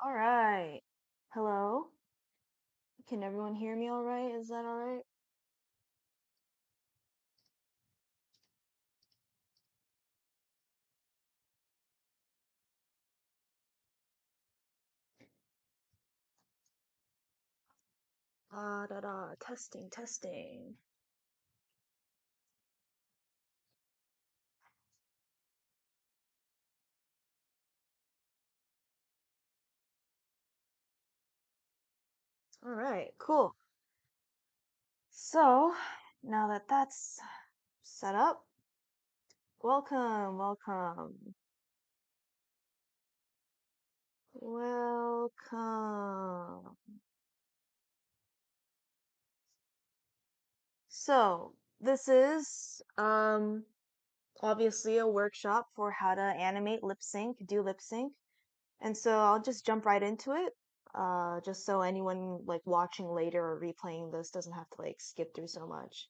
All right. Hello? Can everyone hear me all right? Is that all right? Testing, testing. All right, cool. So, now that that's set up, welcome, welcome, welcome. So, this is obviously a workshop for how to animate lip sync, do lip sync. And so I'll just jump right into it, just so anyone like watching later or replaying this doesn't have to like skip through so much.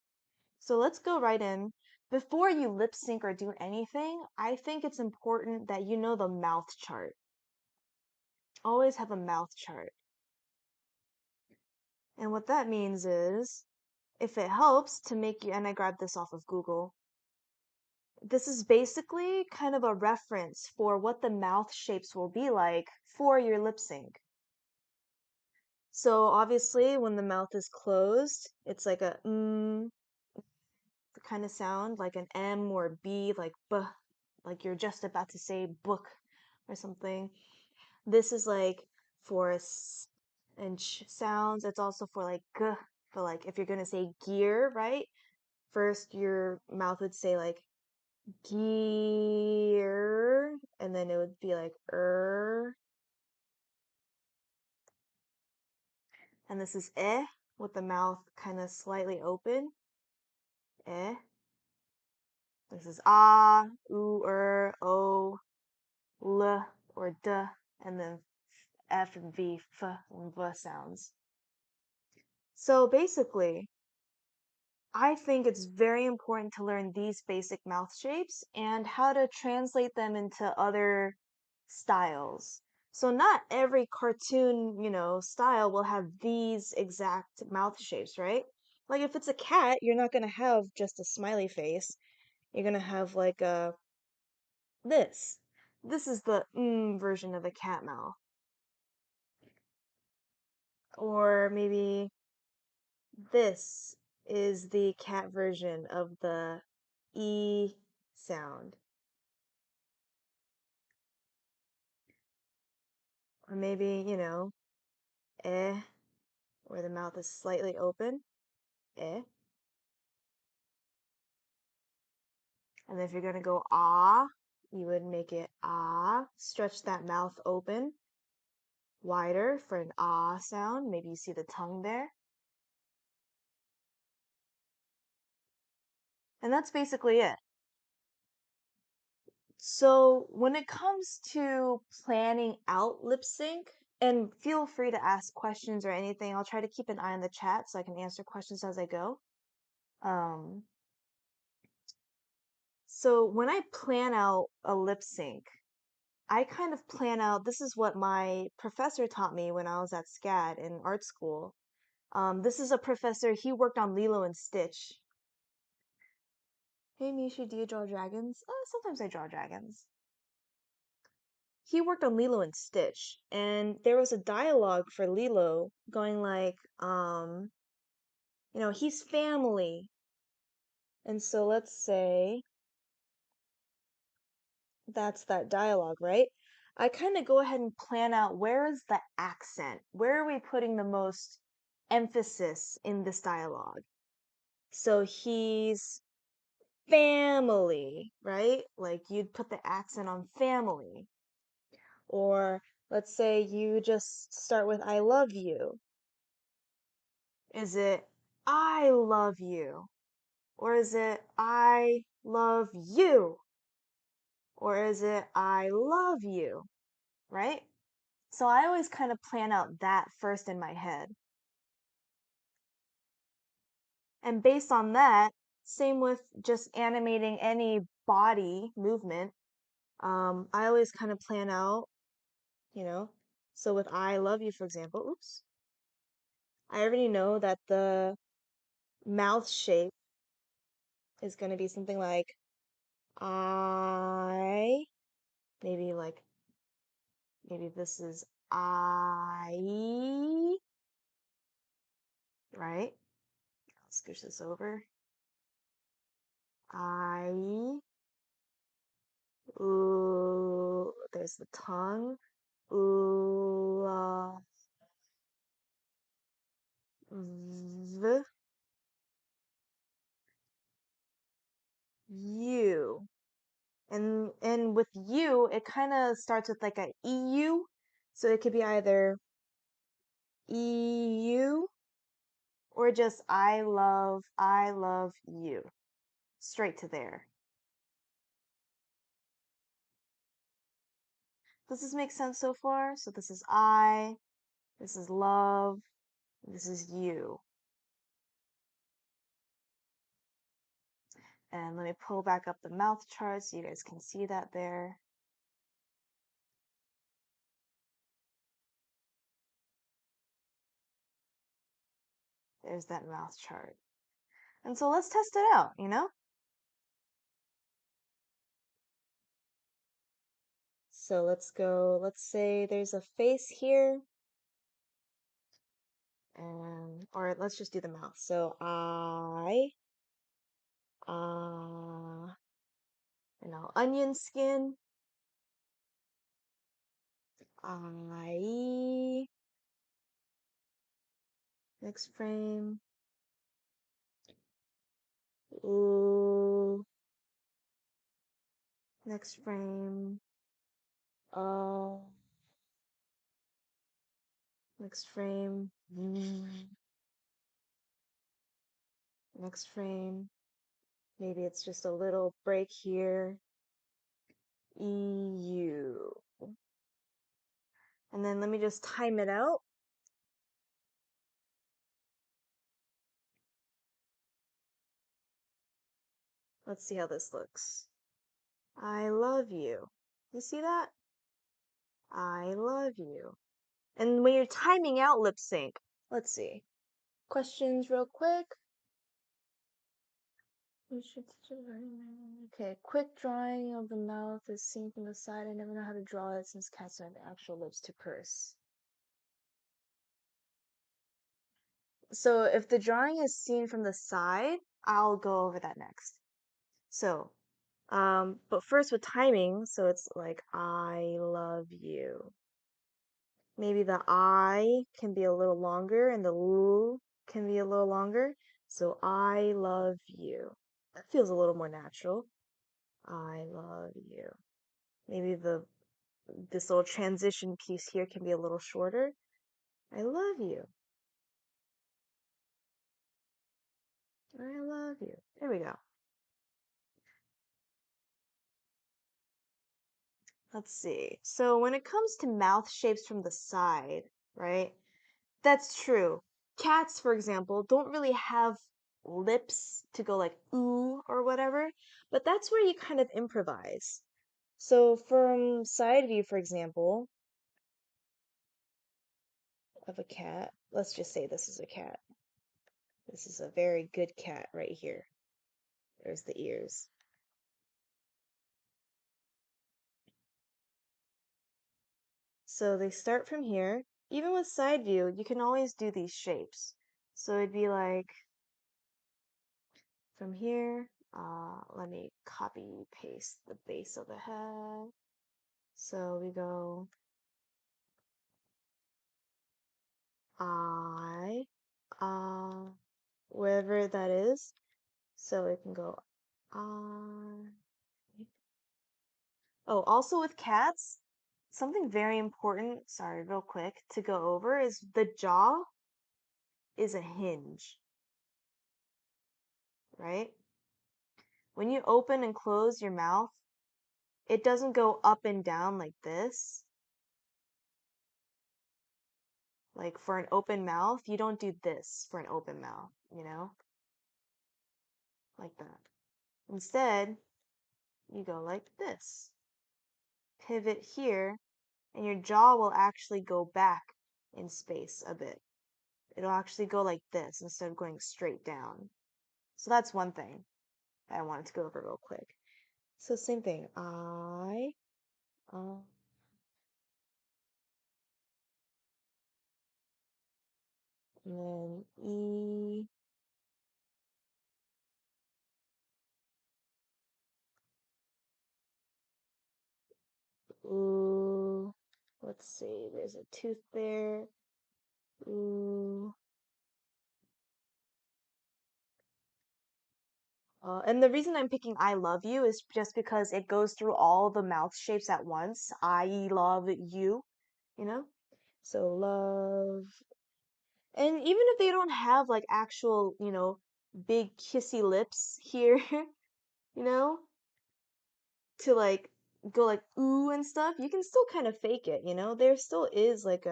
So let's go right in. Before you lip sync or do anything, I think it's important that you know the mouth chart. Always have a mouth chart. And what that means is, if it helps to make you, and I grabbed this off of Google, this is basically kind of a reference for what the mouth shapes will be like for your lip sync. So obviously, when the mouth is closed, it's like a kind of sound, like an M or B, like B, like you're just about to say book or something. This is like for S and ch sounds. It's also for like G, for like if you're gonna say gear, right? First, your mouth would say like gear, and then it would be like and this is with the mouth kind of slightly open, eh. This is ah, oo, o, l, or d, and then f and v, f and v sounds. So basically, I think it's very important to learn these basic mouth shapes and how to translate them into other styles. So not every cartoon, style will have these exact mouth shapes, right? Like if it's a cat, you're not gonna have just a smiley face. You're gonna have like a this. This is the version of a cat mouth. Or maybe this is the cat version of the E sound. Or maybe, eh, where the mouth is slightly open, eh. And if you're gonna go ah, you would make it ah, stretch that mouth open wider for an ah sound. Maybe you see the tongue there. And that's basically it. So when it comes to planning out lip sync, and feel free to ask questions or anything. I'll try to keep an eye on the chat so I can answer questions as I go. Um, so when I plan out a lip sync, I kind of plan out, this is what my professor taught me when I was at SCAD in art school. This is a professor, he worked on Lilo and Stitch. Hey Misha, do you draw dragons? Sometimes I draw dragons. He worked on Lilo and Stitch, and there was a dialogue for Lilo going like, he's family. And so let's say that's that dialogue, right? I kind of go ahead and plan out where is the accent? Where are we putting the most emphasis in this dialogue? So he's family, right? Like you'd put the accent on family. Or let's say you just start with I love you. Is it I love you? Or is it I love you? Or is it I love you? Right? So I always kind of plan out that first in my head. And based on that, same with just animating any body movement, I always kind of plan out, you know. So with I love you, for example, oops, I already know that the mouth shape is going to be something like I, maybe like, maybe this is I, right? I'll scoosh this over. I, ooh, there's the tongue. Ooh, v, you. And with you, it kind of starts with like a EU. So it could be either EU or just I love you. Straight to there. Does this make sense so far? So this is I, this is love, this is you. And let me pull back up the mouth chart so you guys can see that there. There's that mouth chart. And so let's test it out, you know? So let's go, let's say there's a face here. Or let's just do the mouth. So onion skin. I, next frame. Ooh, next frame. Next frame. Next frame. Maybe it's just a little break here. EU. And then let me just time it out. Let's see how this looks. I love you. You see that? I love you. And when you're timing out lip sync, let's see. Questions real quick. Okay, quick drawing of the mouth is seen from the side. I never know how to draw it since cats don't have actual lips to purse. So if the drawing is seen from the side, I'll go over that next. So, but first with timing, so it's like, I love you. Maybe the I can be a little longer and the L can be a little longer. So I love you. That feels a little more natural. I love you. Maybe this little transition piece here can be a little shorter. I love you. I love you. There we go. Let's see. So when it comes to mouth shapes from the side, right? That's true. Cats, for example, don't really have lips to go like ooh or whatever, but that's where you kind of improvise. So from side view, for example, of a cat, let's just say this is a cat. This is a very good cat right here. There's the ears. So they start from here. Even with side view, you can always do these shapes. So it'd be like from here, let me copy paste the base of the head. So we go I, uh, wherever that is. So it can go I. Oh, also with cats, something very important, sorry, real quick, to go over is the jaw is a hinge, right? When you open and close your mouth, it doesn't go up and down like this. Like for an open mouth, you don't do this for an open mouth, you know? Like that. Instead, you go like this. Pivot here, and your jaw will actually go back in space a bit. It'll actually go like this instead of going straight down. So that's one thing that I wanted to go over real quick. So same thing. Uh, and then E, ooh. Let's see, there's a tooth there. Ooh. And the reason I'm picking I love you is just because it goes through all the mouth shapes at once. I love you, you know? So love. And even if they don't have like actual, big kissy lips here, you know, to like go like ooh and stuff, you can still kind of fake it, you know? There still is like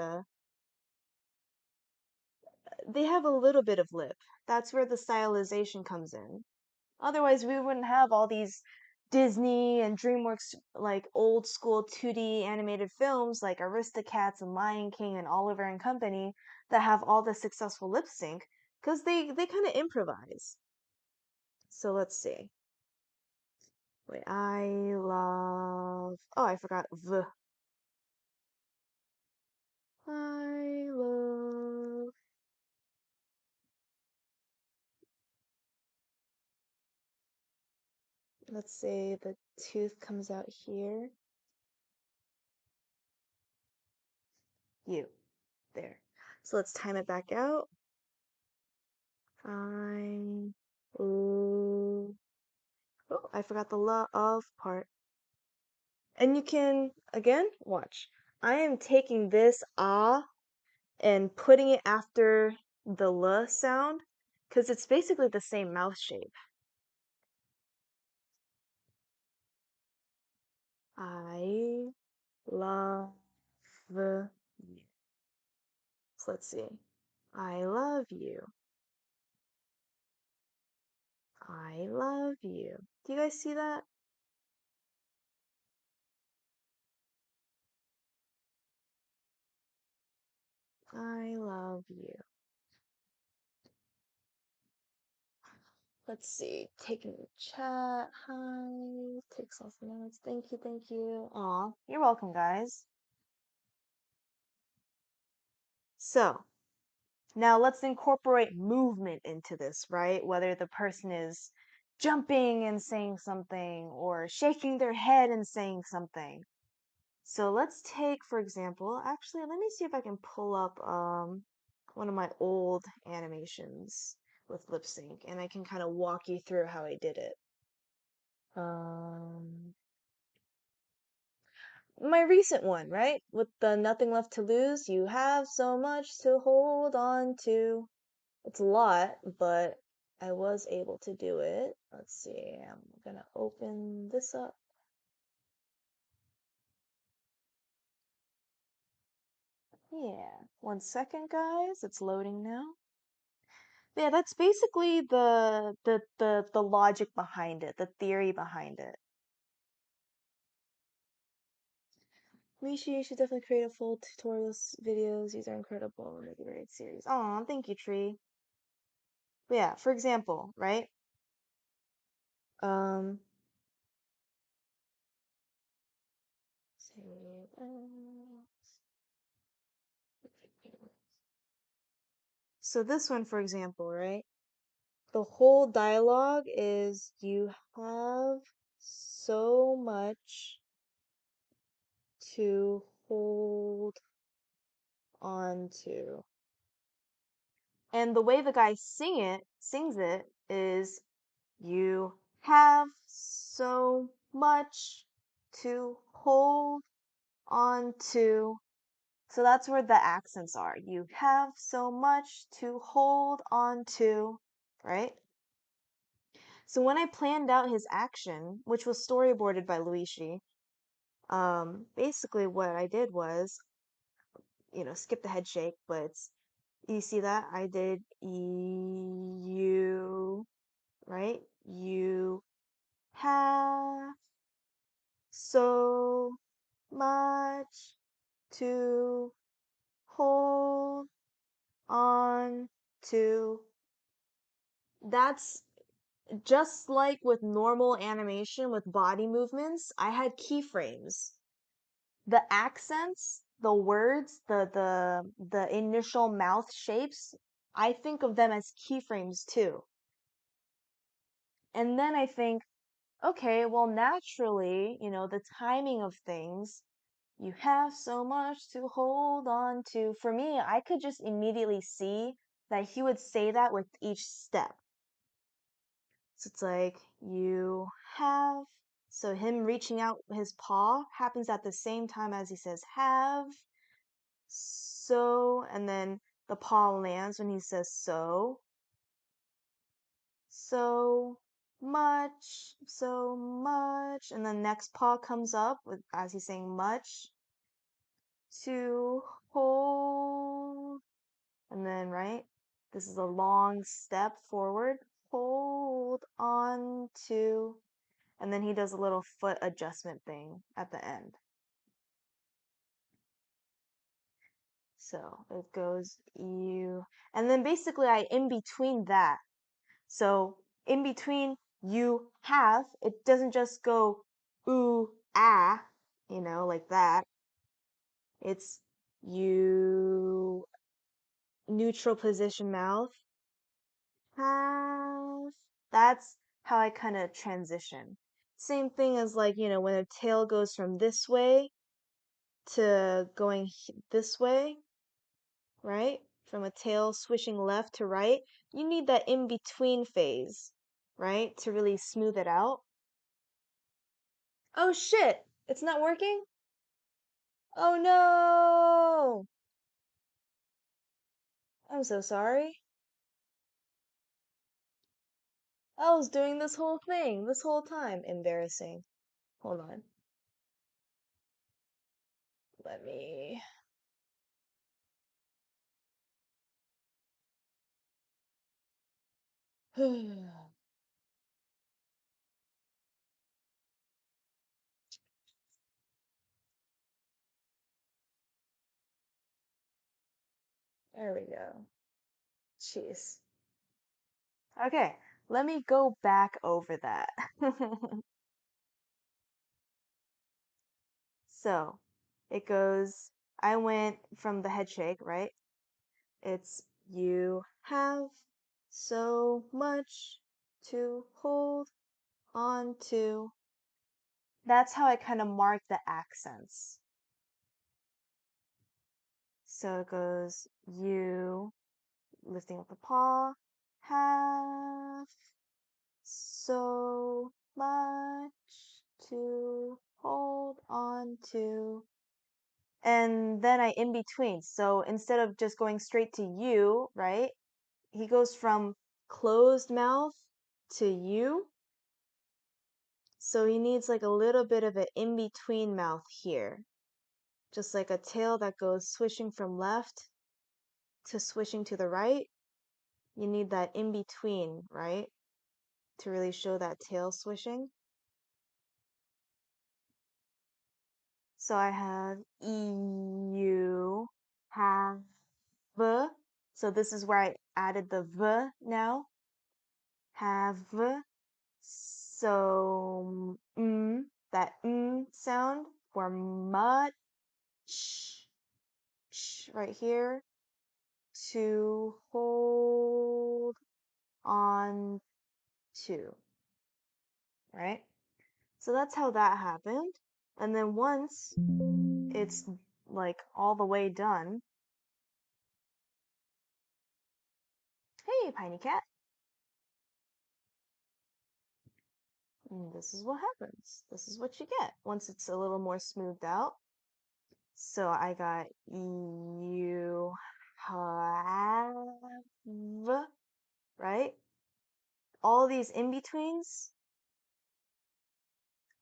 they have a little bit of lip. That's where the stylization comes in. Otherwise, we wouldn't have all these Disney and DreamWorks like old school 2D animated films like Aristocats and Lion King and Oliver and Company that have all the successful lip sync because they kind of improvise. So let's see. Wait, I love. Oh, I forgot V. I love. Let's say the tooth comes out here. You. There. So let's time it back out. I love. Oh, I forgot the la of part. And you can, again, watch. I am taking this ah and putting it after the l sound because it's basically the same mouth shape. I love you. So let's see. I love you. I love you. Do you guys see that? I love you. Let's see. Taking the chat. Hi. Takes off notes. Thank you. Thank you. Aw, you're welcome, guys. So now let's incorporate movement into this, right? Whether the person is jumping and saying something or shaking their head and saying something. So let's take, for example, actually, let me see if I can pull up one of my old animations with lip sync, and I can kind of walk you through how I did it. Um, my recent one, right? With the nothing left to lose, you have so much to hold on to. It's a lot, but I was able to do it. Let's see, I'm gonna open this up. Yeah, 1 second, guys. It's loading now. Yeah, that's basically the logic behind it, the theory behind it. Mishi, you should definitely create a full tutorials videos. These are incredible. Make a great series. Oh, thank you, Tree. But yeah, for example, right? Um, save so this one, for example, right? The whole dialogue is you have so much to hold on to. And the way the guy sings it is you have so much to hold on to. So that's where the accents are. You have so much to hold on to, right? So when I planned out his action, which was storyboarded by Luigi, basically what I did was, skip the head shake, but you see that? I did you, right? You have so much to hold on to. That's just like with normal animation with body movements, I had keyframes. The accents, the words, the initial mouth shapes, I think of them as keyframes too. And then I think, okay, well, naturally, the timing of things, you have so much to hold on to. For me, I could just immediately see that he would say that with each step. So it's like, you have. So him reaching out his paw happens at the same time as he says have. So, and then the paw lands when he says so. So so much. And then next paw comes up with as he's saying much to hold. And then, right? This is a long step forward. Hold on to. And then he does a little foot adjustment thing at the end. So it goes you. And then basically I in between that. So in between you have, it doesn't just go ooh, ah, like that. It's you neutral position mouth have. That's how I kind of transition. Same thing as like, when a tail goes from this way to going this way, right? From a tail swishing left to right, you need that in between phase, right? To really smooth it out. Oh shit, it's not working? Oh no! I'm so sorry. I was doing this whole thing this whole time. Embarrassing. Hold on. Let me. There we go. Jeez. Okay, let me go back over that. So it goes, I went from the head shake, right? It's you have so much to hold on to. That's how I kind of mark the accents. So it goes, you, lifting up the paw, have so much to hold on to. And then I in between. So instead of just going straight to you, right? He goes from closed mouth to you. So he needs like a little bit of an in between mouth here. Just like a tail that goes swishing from left to swishing to the right. You need that in between, right? To really show that tail swishing. So I have you have. So this is where I added the v now. Have. So that sound for much right here, to hold on to, right? So that's how that happened. And then once it's like all the way done, hey, Piney Cat. And this is what happens. This is what you get once it's a little more smoothed out. So I got you have, right? All these in-betweens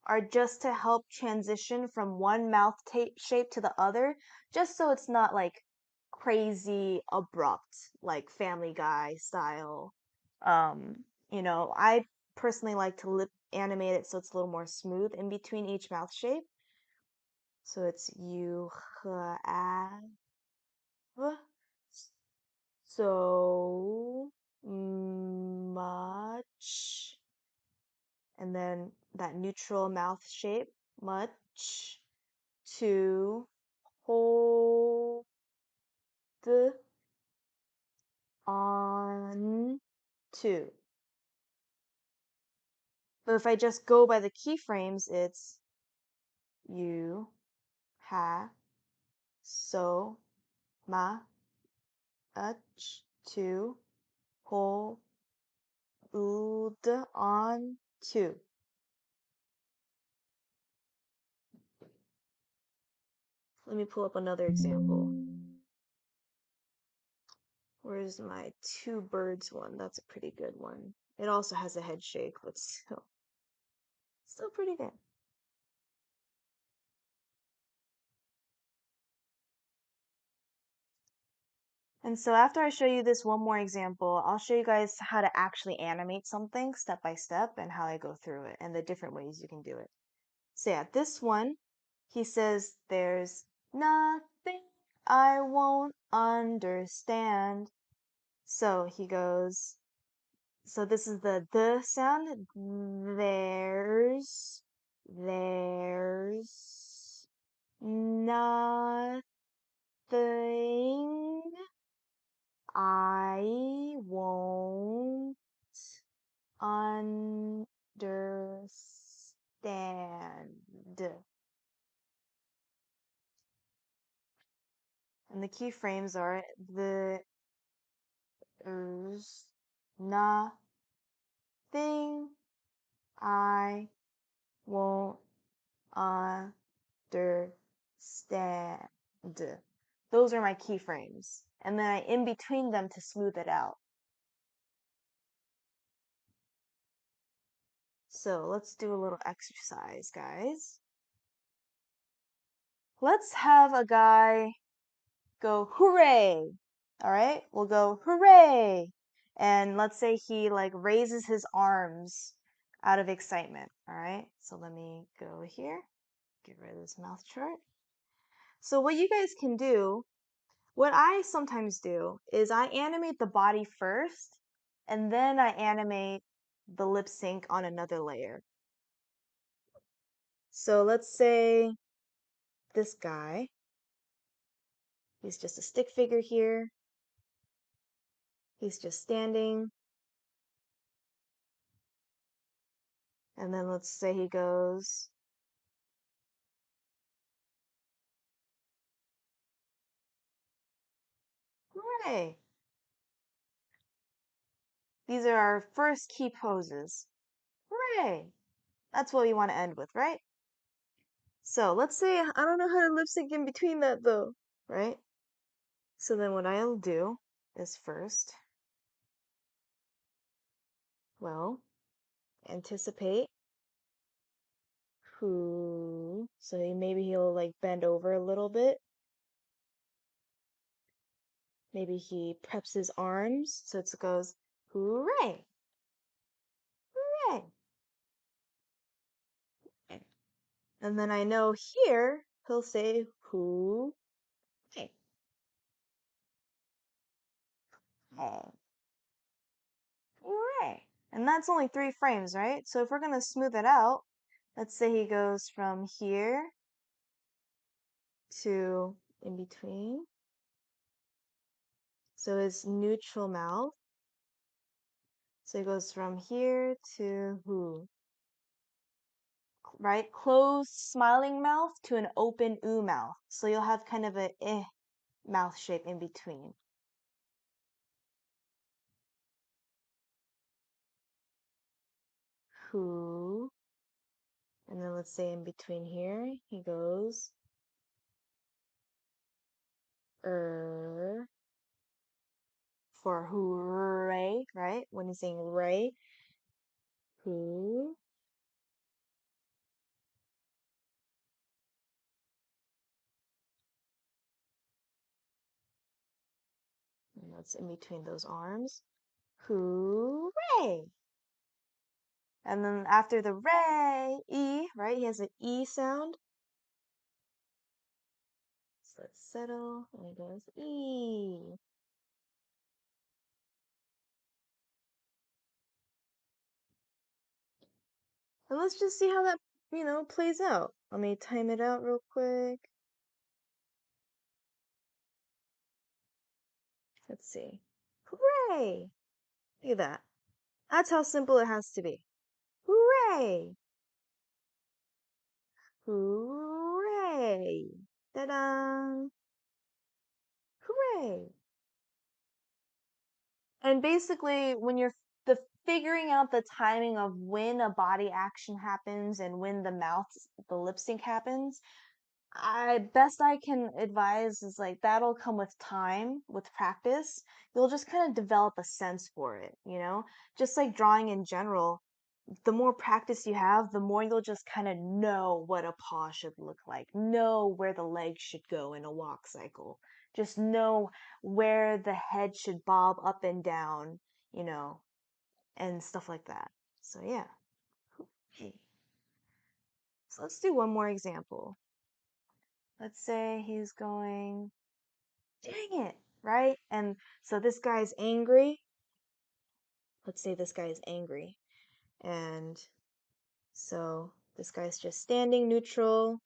are just to help transition from one mouth shape to the other, just so it's not like crazy abrupt, like Family Guy style. I personally like to lip animate it so it's a little more smooth in between each mouth shape. So it's you have so much, and then that neutral mouth shape, much to hold on to. But if I just go by the keyframes, it's you have so much to hold on to. Let me pull up another example. Where's my two birds one? That's a pretty good one. It also has a head shake, but still pretty good. And so after I show you this one more example, I'll show you guys how to actually animate something step by step and how I go through it and the different ways you can do it. So yeah, this one, he says, there's nothing I won't understand. So he goes, so this is the sound. There's nothing I won't understand. And the key frames are there's nothing I won't understand. Those are my keyframes. And then I in between them to smooth it out. So let's do a little exercise, guys. Let's have a guy go hooray. All right, we'll go hooray. And let's say he like raises his arms out of excitement. All right, so let me go here, get rid of this mouth chart. So what you guys can do, what I sometimes do is I animate the body first and then I animate the lip sync on another layer. So let's say this guy, he's just a stick figure here. He's just standing. And then let's say he goes, Hooray! These are our first key poses. Hooray! That's what we want to end with, right? So let's say I don't know how to lip sync in between that though, right? So then what I'll do is first, well, anticipate who. So maybe he'll like bend over a little bit. Maybe he preps his arms so it goes, hooray! Hooray! And then I know here he'll say hooray. Hooray! And that's only 3 frames, right? So if we're gonna smooth it out, let's say he goes from here to in between. So his neutral mouth. So he goes from here to who, right? Closed smiling mouth to an open oo mouth. So you'll have kind of a mouth shape in between. Who, and then let's say in between here, he goes for hooray, right? When he's saying ray, who, and that's in between those arms. Hooray! And then after the ray, E, right? He has an E sound. So let's settle, and it goes E. And let's just see how that, plays out. Let me time it out real quick. Let's see. Hooray! Look at that. That's how simple it has to be. Hooray! Hooray! Ta-da! Hooray! And basically, when you're the figuring out the timing of when a body action happens and when the lip sync happens, best I can advise is like that'll come with time, with practice. You'll just kind of develop a sense for it, Just like drawing in general, the more practice you have, the more you'll just kind of know what a paw should look like, know where the legs should go in a walk cycle, just know where the head should bob up and down, and stuff like that. So, yeah. Okay. So, let's do one more example. Let's say he's going, dang it, right? And so this guy's angry. Let's say this guy is angry. And so this guy's just standing neutral.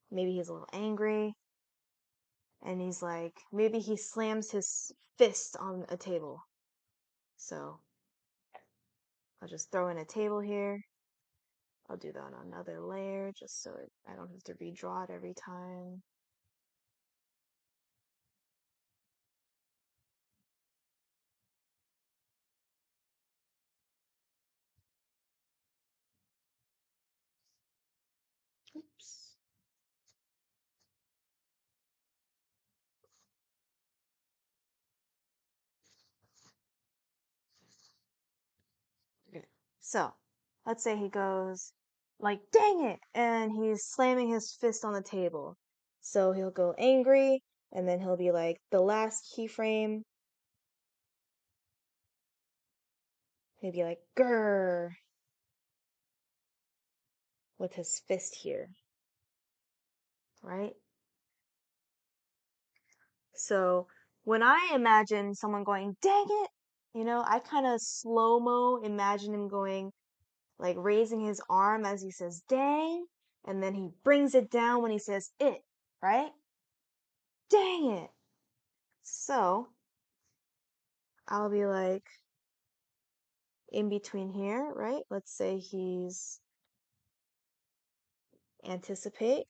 Maybe he's a little angry. And he's like, maybe he slams his fist on a table. So I'll just throw in a table here. I'll do that on another layer just so I don't have to redraw it every time. Oops. Okay. So let's say he goes like, dang it, and he's slamming his fist on the table. So he'll go angry, and then he'll be like, the last keyframe, he'll be like, grrr, with his fist here, right? So when I imagine someone going, dang it, I kind of slow-mo imagine him going, like raising his arm as he says, dang, and then he brings it down when he says it, right? Dang it. So I'll be like, in between here, right? Let's say he's anticipate.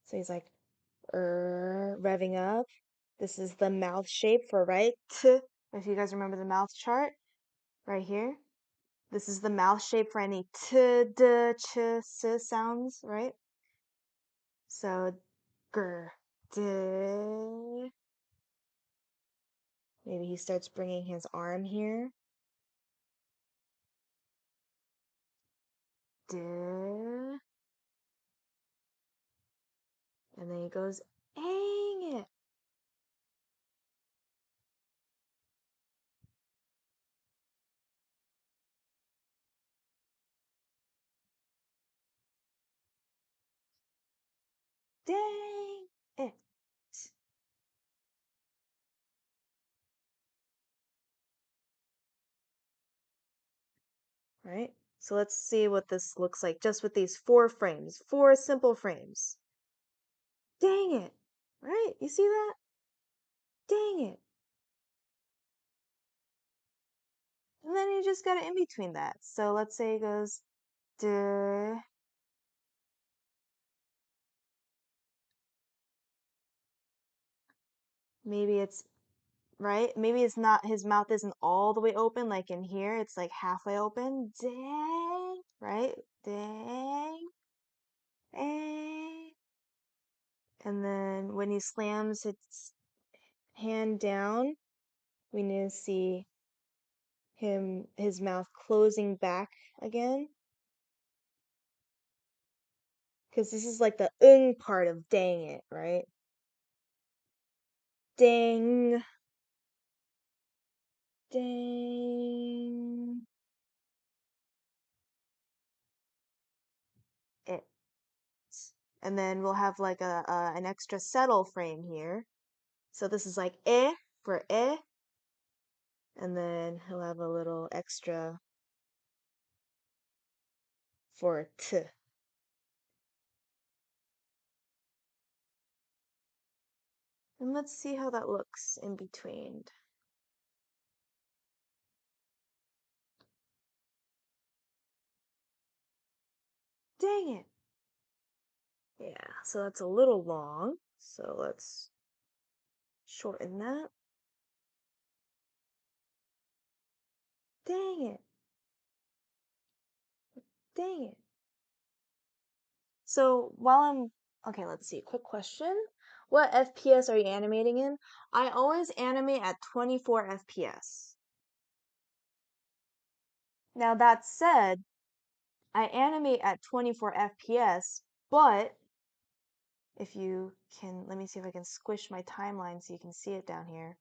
So he's like, revving up. This is the mouth shape for right. T. If you guys remember the mouth chart right here, this is the mouth shape for any t, d, ch, s sounds, right? So, gr, d. Maybe he starts bringing his arm here. D. And then he goes, dang it. Dang it. Right? So let's see what this looks like just with these 4 frames, 4 simple frames. Dang it. Right? You see that? Dang it. And then you just got to in between that. So let's say it goes duh. Maybe it's right. Maybe it's not, his mouth isn't all the way open like in here. It's like halfway open. Dang. Right? Dang. Dang. And then when he slams his hand down, we need to see his mouth closing back again. Because this is like the part of dang it, right? Dang. Dang it. And then we'll have like an extra settle frame here. So this is like for and then he'll have a little extra for t. And let's see how that looks in between. Dang it. Yeah, so that's a little long. So let's shorten that. Dang it. Dang it. So while okay, let's see. Quick question. What FPS are you animating in? I always animate at 24 FPS. Now that said, I animate at 24 FPS, but if you can, let me see if I can squish my timeline so you can see it down here.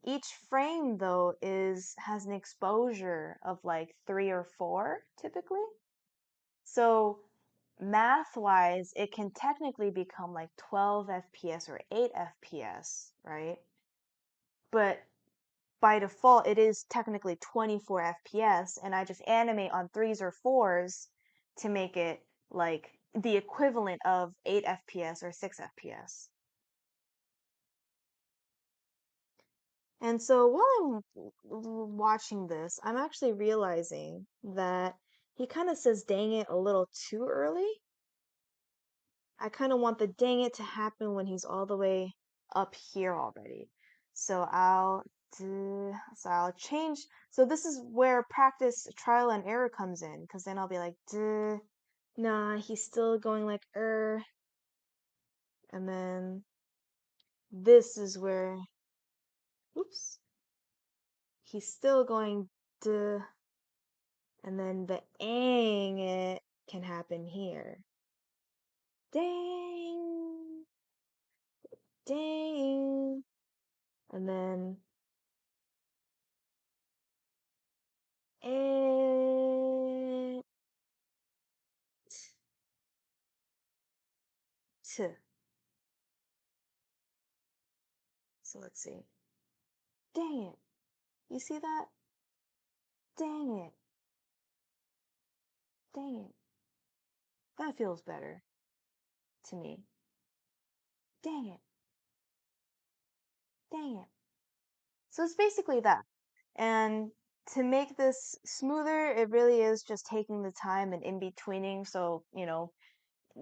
Each frame though has an exposure of like 3 or 4 typically. So math-wise, it can technically become like 12 FPS or 8 FPS, right? But by default, it is technically 24 FPS, and I just animate on 3s or 4s to make it like the equivalent of 8 FPS or 6 FPS. And so while I'm watching this, I'm actually realizing that he kind of says dang it a little too early. I kind of want the dang it to happen when he's all the way up here already. So I'll change. So this is where practice, trial and error comes in, because then I'll be like, duh, nah, he's still going like and then this is where, oops, he's still going duh, and then the ang it can happen here. Dang, dang, and then it. T. So let's see. Dang it. You see that? Dang it. Dang it. That feels better to me. Dang it. Dang it. So it's basically that. And to make this smoother, it really is just taking the time and in betweening. So,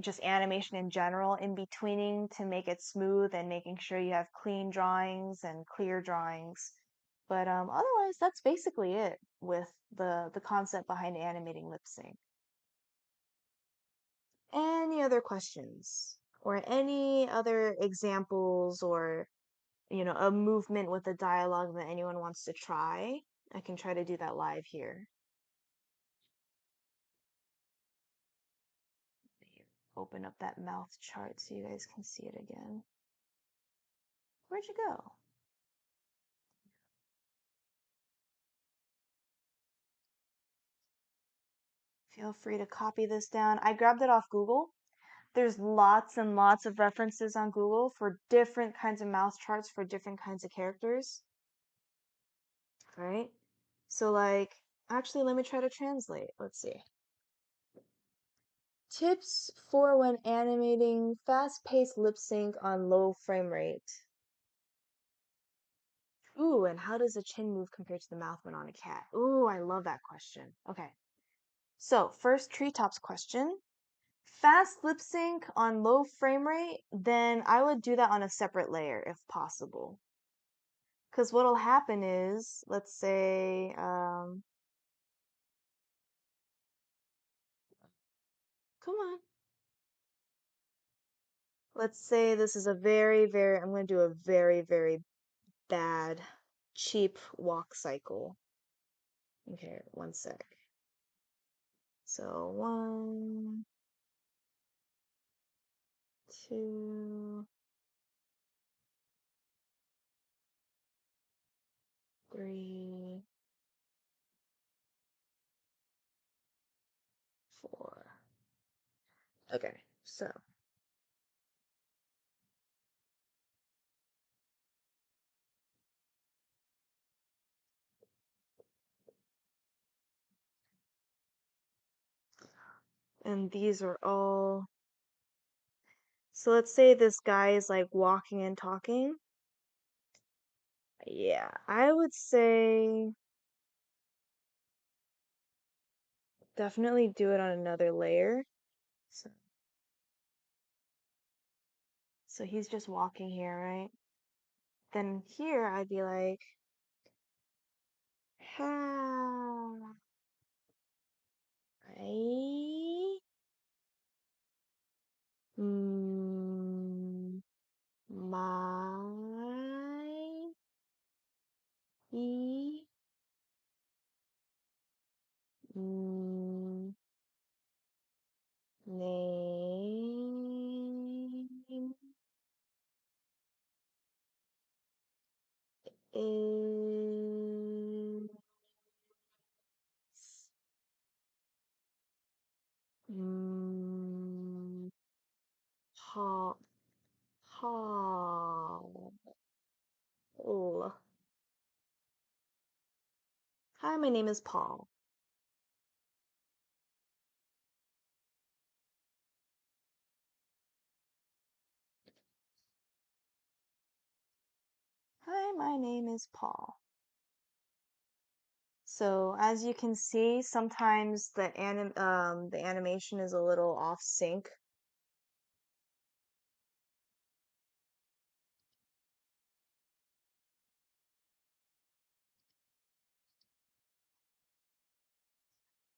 just animation in general in betweening to make it smooth and making sure you have clean drawings and clear drawings. But otherwise, that's basically it with the concept behind animating lip sync. Any other questions or any other examples or a movement with a dialogue that anyone wants to try? I can try to do that live here. Open up that mouth chart so you guys can see it again. Where'd you go? Feel free to copy this down. I grabbed it off Google. There's lots and lots of references on Google for different kinds of mouth charts for different kinds of characters. All right. So actually, let me try to translate. Let's see. Tips for when animating fast-paced lip sync on low frame rate. Ooh, and how does the chin move compared to the mouth when on a cat? Ooh, I love that question. Okay. So, first treetops question. Fast lip sync on low frame rate, then I would do that on a separate layer if possible. Because what'll happen is, let's say, come on. Let's say this is a I'm going to do a very, very bad, cheap walk cycle. Okay, one sec. So 1, 2, 3, 4. Okay, so and these are all. So let's say this guy is walking and talking. Yeah, I would say definitely do it on another layer. So he's just walking here, right? Then here I'd be like, hi, mm, my e mm, name is mm, Paul. Paul. Hi, my name is Paul. Hi, my name is Paul. So as you can see, sometimes the animation is a little off sync.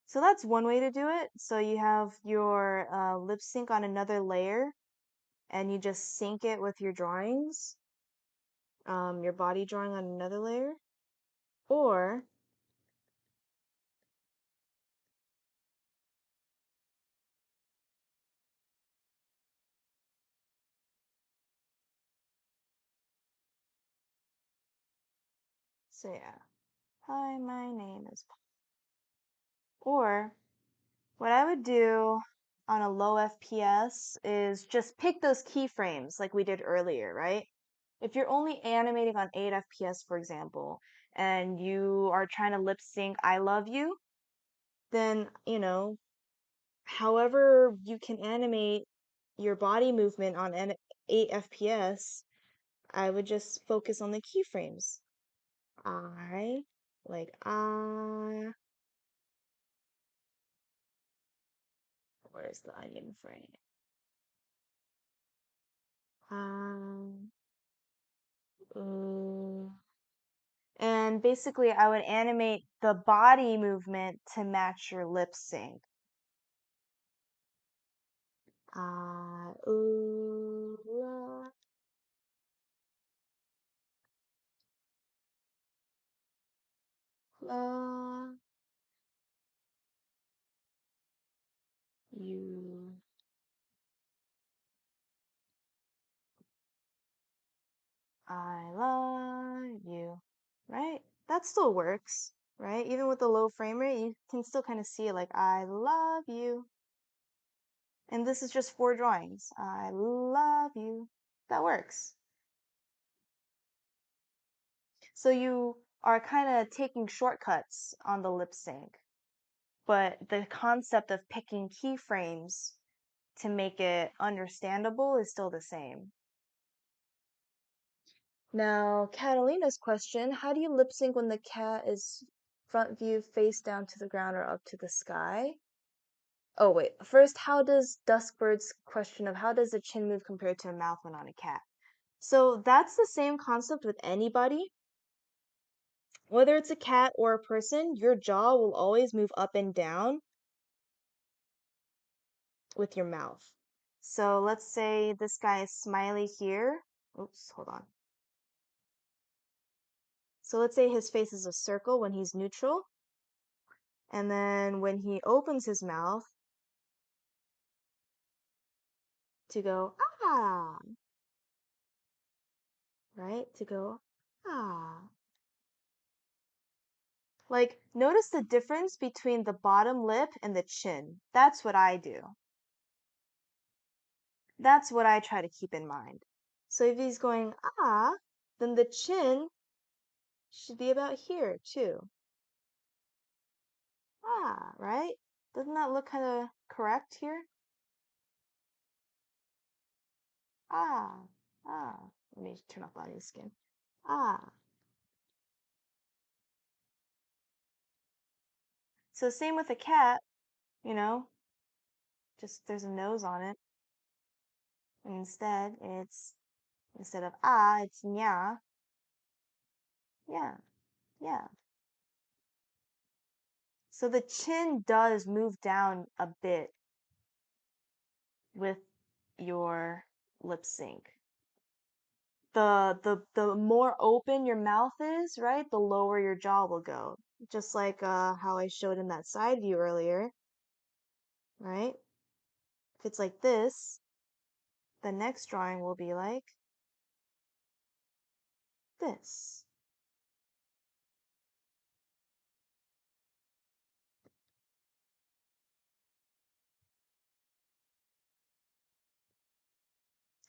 So that's one way to do it. So you have your lip sync on another layer and you just sync it with your drawings, your body drawing on another layer. Or so yeah, hi, my name is Paul. Or what I would do on a low FPS is just pick those keyframes like we did earlier, right? If you're only animating on 8 FPS, for example, and you are trying to lip sync I love you, then, however you can animate your body movement on 8 FPS, I would just focus on the keyframes. I, where's the onion frame? Ooh. And basically, I would animate the body movement to match your lip sync. Ooh, la, you, I love you, right? That still works, right? Even with the low frame rate, you can still kind of see it like, I love you. And this is just 4 drawings. I love you. That works. So you are kind of taking shortcuts on the lip sync, but the concept of picking keyframes to make it understandable is still the same. Now, Catalina's question, how do you lip sync when the cat is front view face down to the ground or up to the sky? Oh, wait. First, how does Duskbird's question of how does the chin move compared to a mouth when on a cat? So that's the same concept with anybody. Whether it's a cat or a person, your jaw will always move up and down with your mouth. So let's say this guy is smiley here. Oops, hold on. So let's say his face is a circle when he's neutral. And then when he opens his mouth to go, ah, right? To go, ah. Like, notice the difference between the bottom lip and the chin. That's what I do. That's what I try to keep in mind. So if he's going, ah, then the chin should be about here too. Ah, right? Doesn't that look kind of correct here? Ah, ah. Let me turn off Bonnie's skin. Ah. So same with a cat, you know, just there's a nose on it. And instead of ah, it's nya. Yeah, yeah. So the chin does move down a bit with your lip sync. The more open your mouth is, right, the lower your jaw will go. Just like how I showed in that side view earlier, right? If it's like this, the next drawing will be like this.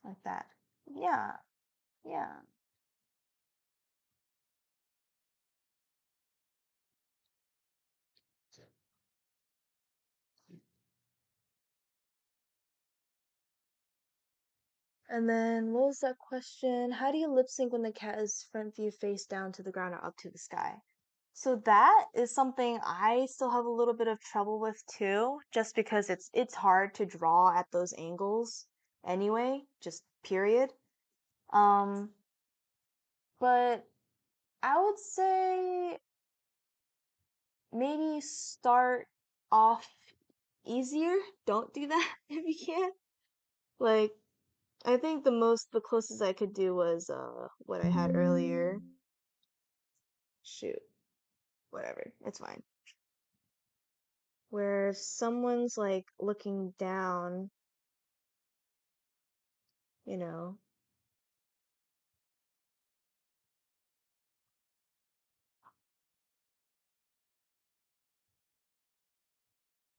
Like that. Yeah, yeah. And then what was that question? How do you lip sync when the cat is front view face down to the ground or up to the sky? So that is something I still have a little bit of trouble with too, just because it's hard to draw at those angles anyway, just period. Um, but I would say maybe start off easier. Don't do that if you can. Like I think the closest I could do was what I had earlier. Shoot, whatever, it's fine. Where if someone's like looking down, you know,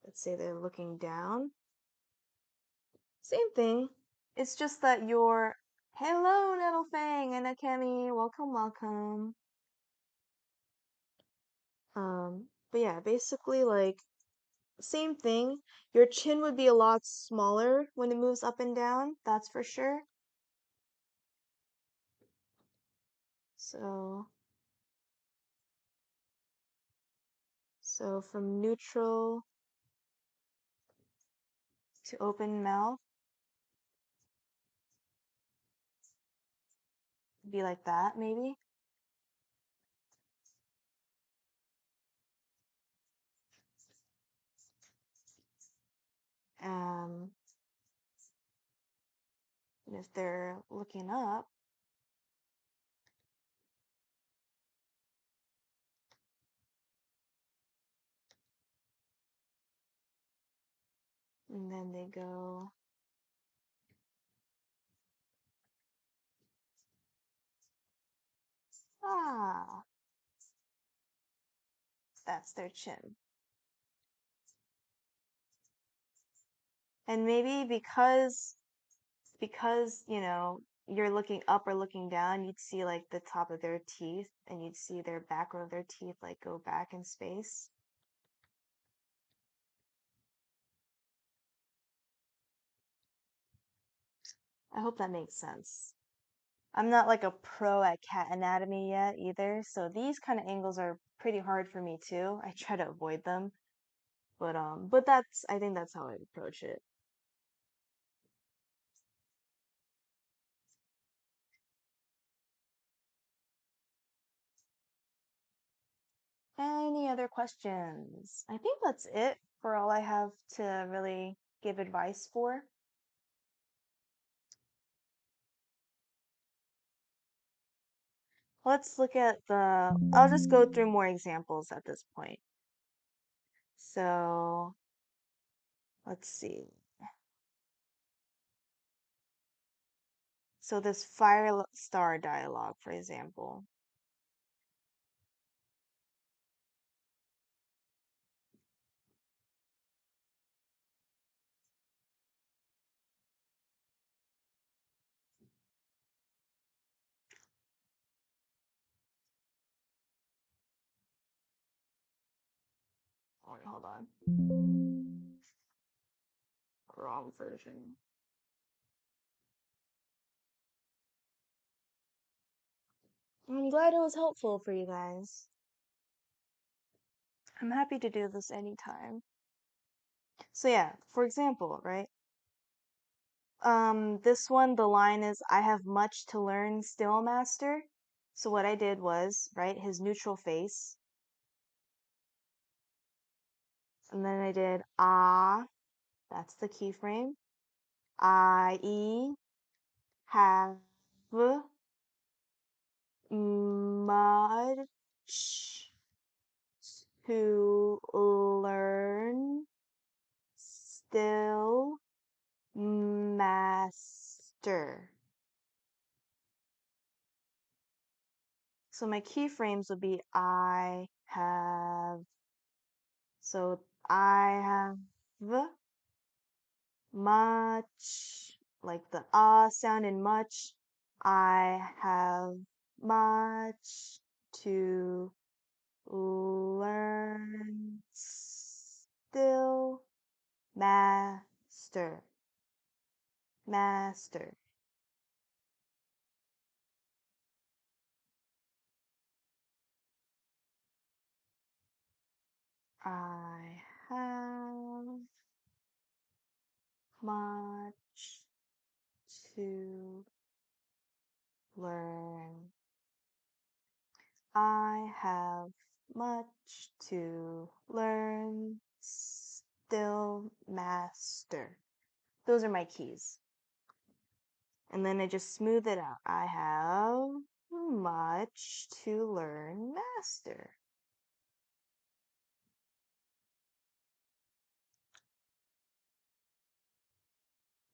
let's say they're looking down. Same thing. It's just that you're, hello, Nettlefang and Akemi, welcome, welcome. But yeah, basically like same thing. Your chin would be a lot smaller when it moves up and down, that's for sure. So, so from neutral to open mouth. Be like that, maybe. Um, and if they're looking up, and then they go, ah, that's their chin. And maybe because, you know, you're looking up or looking down, you'd see like the top of their teeth and you'd see their back row of their teeth like go back in space. I hope that makes sense. I'm not like a pro at cat anatomy yet either, so these kind of angles are pretty hard for me too. I try to avoid them, but that's I think that's how I approach it. Any other questions? I think that's it for all I have to really give advice for. Let's look at I'll just go through more examples at this point. So let's see. So this fire star dialogue, for example. Wait, hold on. Wrong version. I'm glad it was helpful for you guys. I'm happy to do this anytime. So yeah, for example, right? This one, the line is, I have much to learn still, master. So what I did was, right, his neutral face, and then I did ah, that's the keyframe. I have much to learn still, master. So my keyframes would be I have, so I have much, like the ah sound in much. I have much to learn still, master, master. I have much to learn. I have much to learn still, master. Those are my keys. And then I just smooth it out. I have much to learn, master.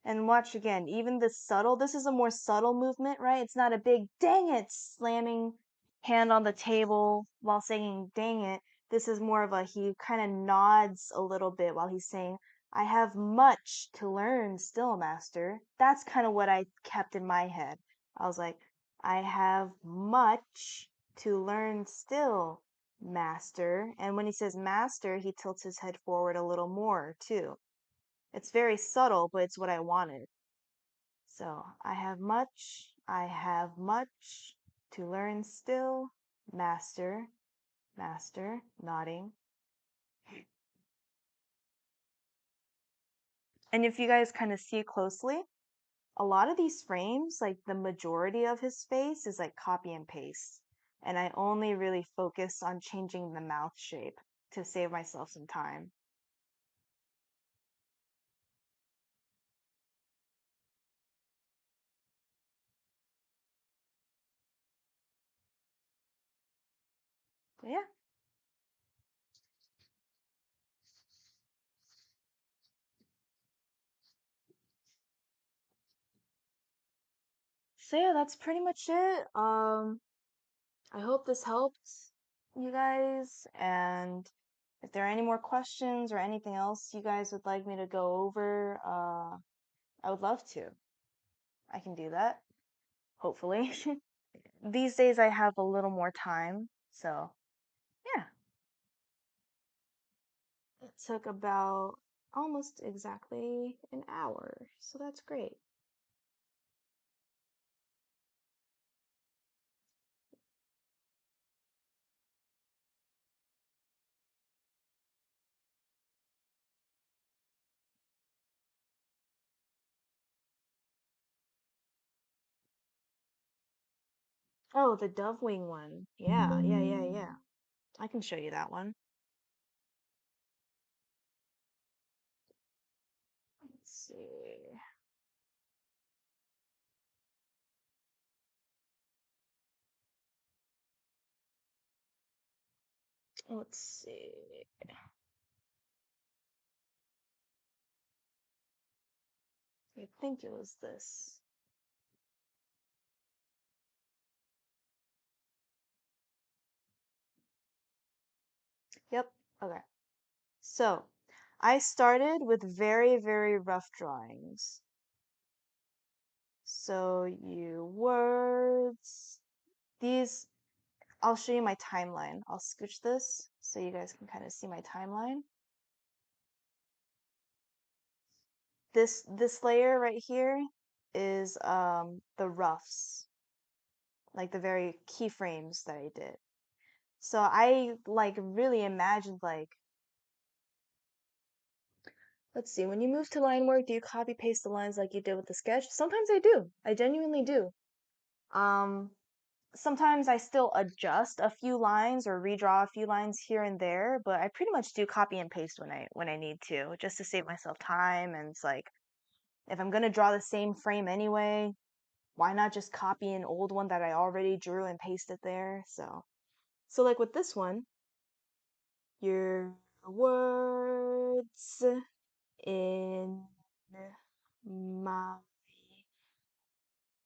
And watch again, even the subtle, this is a more subtle movement, right? It's not a big dang it slamming hand on the table while saying dang it. This is more of a, he kind of nods a little bit while he's saying, I have much to learn still, master. That's kind of what I kept in my head. I was like, I have much to learn still, master. And when he says master, he tilts his head forward a little more too. It's very subtle, but it's what I wanted. So I have much to learn still. Master, master, nodding. And if you guys kind of see closely, a lot of these frames, like the majority of his face is like copy and paste. And I only really focus on changing the mouth shape to save myself some time. But yeah. So yeah, that's pretty much it. I hope this helped you guys, and if there are any more questions or anything else you guys would like me to go over, I would love to. I can do that, hopefully. These days I have a little more time, so yeah. It took about almost exactly an hour, so that's great. Oh, the dove wing one. Yeah. I can show you that one. Let's see. Let's see. I think it was this. Yep. Okay. So, I started with very, very rough drawings. So, your words, these, I'll show you my timeline. I'll scooch this so you guys can kind of see my timeline. This layer right here is the roughs, like the very keyframes that I did. So I like really imagined like, let's see, when you move to line work, do you copy paste the lines like you did with the sketch? Sometimes I do. I genuinely do. Um, Sometimes I still adjust a few lines or redraw a few lines here and there, but I pretty much do copy and paste when I need to, just to save myself time. And it's like, if I'm gonna draw the same frame anyway, why not just copy an old one that I already drew and paste it there? So like with this one, your words in my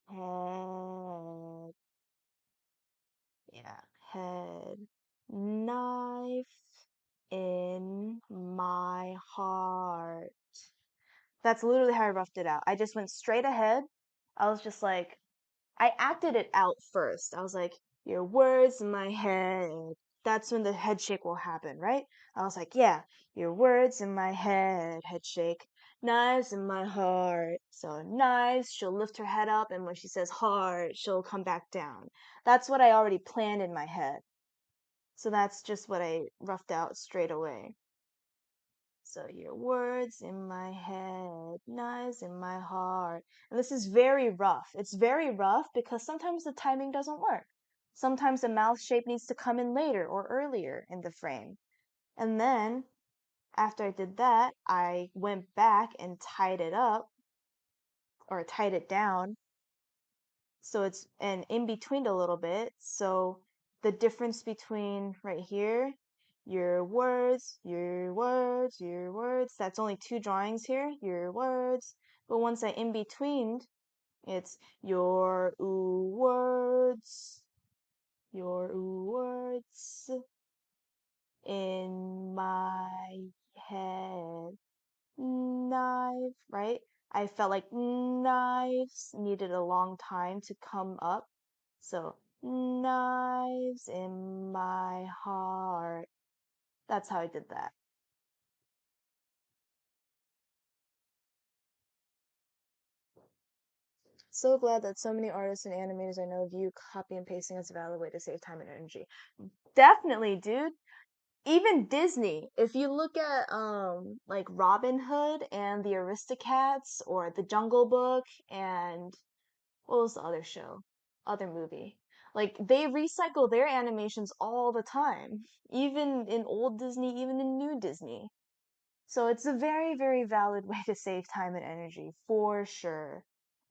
head. Yeah, head. Knife in my heart. That's literally how I roughed it out. I just went straight ahead. I was just like, I acted it out first. I was like, your words in my head. That's when the head shake will happen, right? I was like, yeah, your words in my head shake. Knives in my heart. So knives, she'll lift her head up, and when she says heart, she'll come back down. That's what I already planned in my head. So that's just what I roughed out straight away. So your words in my head, knives in my heart. And this is very rough. It's very rough because sometimes the timing doesn't work. Sometimes the mouth shape needs to come in later or earlier in the frame. And then after I did that, I went back and tied it up or tied it down so it's and in between a little bit. So the difference between right here, your words, that's only two drawings here, your words. But once I in betweened, it's your words in my head. Knife, right? I felt like knives needed a long time to come up. So, knives in my heart. That's how I did that. So glad that so many artists and animators I know view copy and pasting as a valid way to save time and energy. Definitely, dude. even Disney, if you look at like Robin Hood and the Aristocats or The Jungle Book and what was the other show? Other movie. Like they recycle their animations all the time, even in old Disney, even in new Disney. So it's a very, very valid way to save time and energy for sure.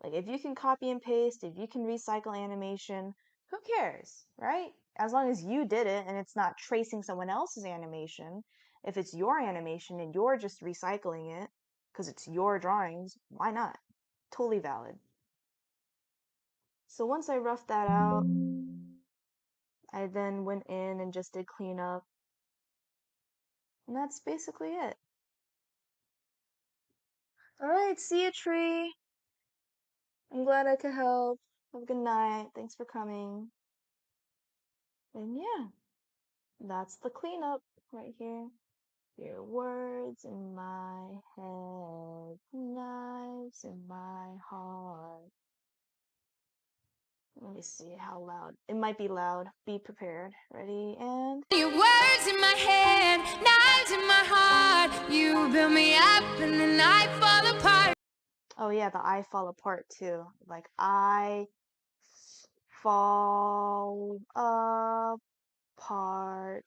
Like if you can copy and paste, if you can recycle animation, who cares, right? As long as you did it and it's not tracing someone else's animation. If it's your animation and you're just recycling it because it's your drawings, why not? Totally valid. So once I roughed that out, I then went in and just did cleanup, and that's basically it. All right, see you, tree. I'm glad I could help. Have a good night. Thanks for coming. And yeah, that's the cleanup right here. Your words in my head, knives in my heart. Let me see how loud. It might be loud. Be prepared. Ready and. Your words in my head, knives in my heart. You build me up and then I fall apart. Oh yeah, the I fall apart too. Like I fall apart.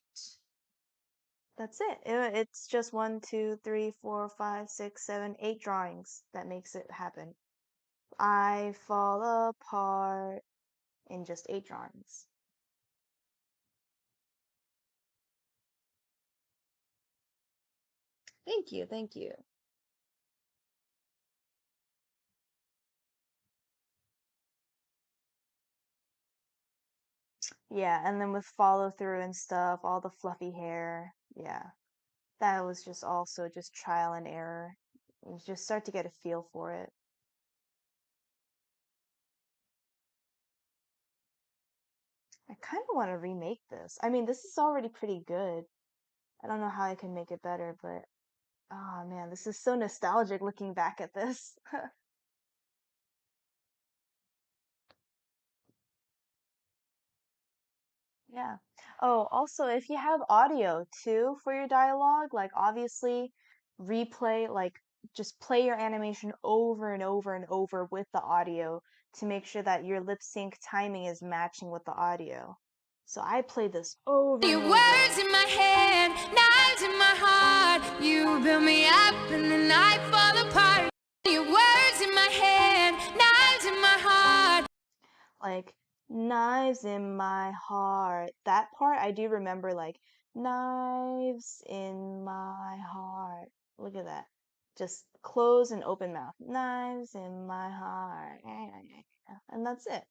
That's it. It's just 1, 2, 3, 4, 5, 6, 7, 8 drawings that makes it happen. I fall apart in just 8 drawings. Thank you, thank you. Yeah, and then with follow through and stuff, all the fluffy hair. Yeah, that was just also just trial and error. You just start to get a feel for it. I kind of want to remake this. I mean, this is already pretty good. I don't know how I can make it better, but oh man, this is so nostalgic looking back at this. Yeah. Oh, also, if you have audio too for your dialogue, like obviously replay, like just play your animation over and over and over with the audio to make sure that your lip sync timing is matching with the audio. So I played this over Your and words over. in my head, knives in my heart. You build me up and then I fall apart. Your words in my head, knives in my heart. Like knives in my heart. That part I do remember, like knives in my heart. Look at that. Just close and open mouth. Knives in my heart. And that's it.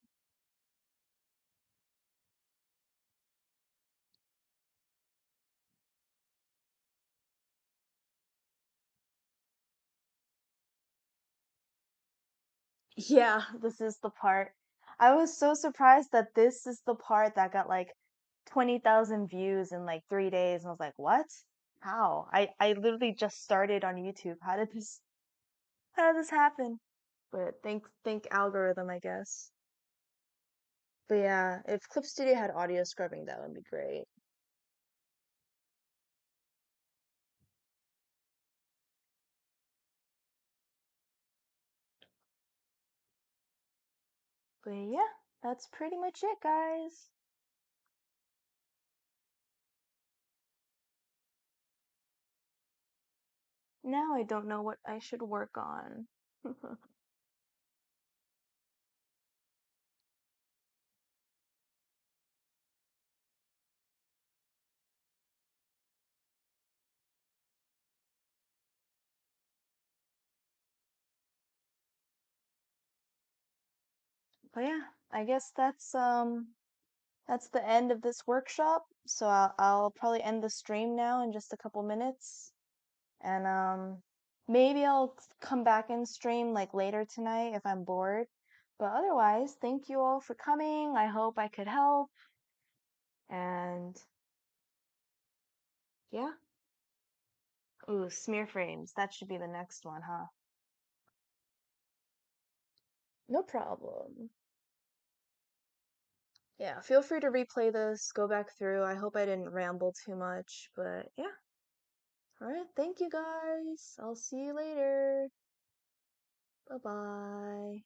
Yeah, this is the part. I was so surprised that this is the part that got like 20,000 views in like 3 days. And I was like, what? How? I literally just started on YouTube. How did this happen? But think algorithm, I guess. But yeah, if Clip Studio had audio scrubbing, that would be great. But yeah, that's pretty much it, guys. Now I don't know what I should work on. But yeah, I guess that's the end of this workshop. So I'll probably end the stream now in just a couple minutes. And maybe I'll come back and stream like later tonight if I'm bored. But otherwise, thank you all for coming. I hope I could help. And yeah. Ooh, smear frames. That should be the next one, huh? No problem. Yeah, feel free to replay this, go back through. I hope I didn't ramble too much, but yeah. All right, thank you guys. I'll see you later. Bye-bye.